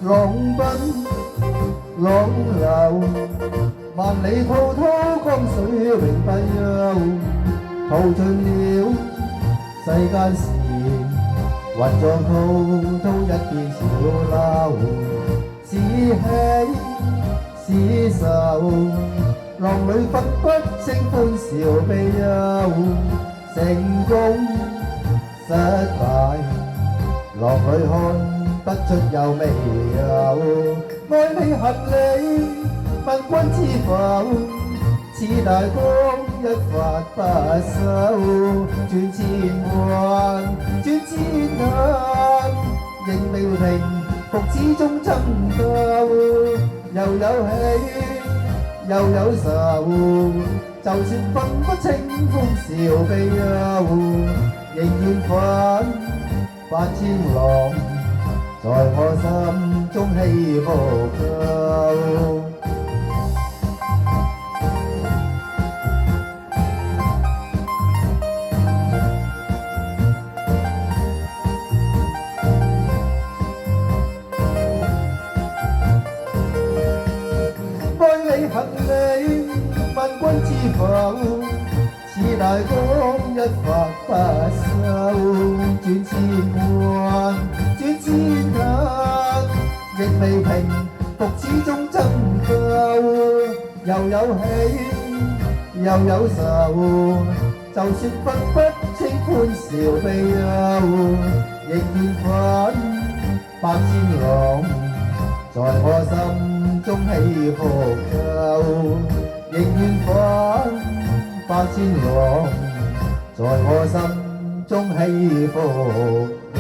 浪奔浪流，萬里滔滔江水永不休。淘盡了世間事，雲狀滔滔一片潮流。是喜是愁，浪裏分不清歡笑悲憂。成功失敗，浪裏看不出有未有。愛你恨你，問君知否？似大江一發不收，轉千彎轉千難，仍未平復始終爭鬥。又有喜又有愁，就算分不清歡笑悲憂，仍然奮發千浪，在我心中起伏夠。愛你恨你，問君知否？似大江一發不收，轉千彎轉千難，亦未平復始終爭鬥。又有喜又有愁，就算分不清歡笑悲憂，仍然奮發千浪，在我心中起伏夠。仍然奮發千浪，在我心中起伏夠。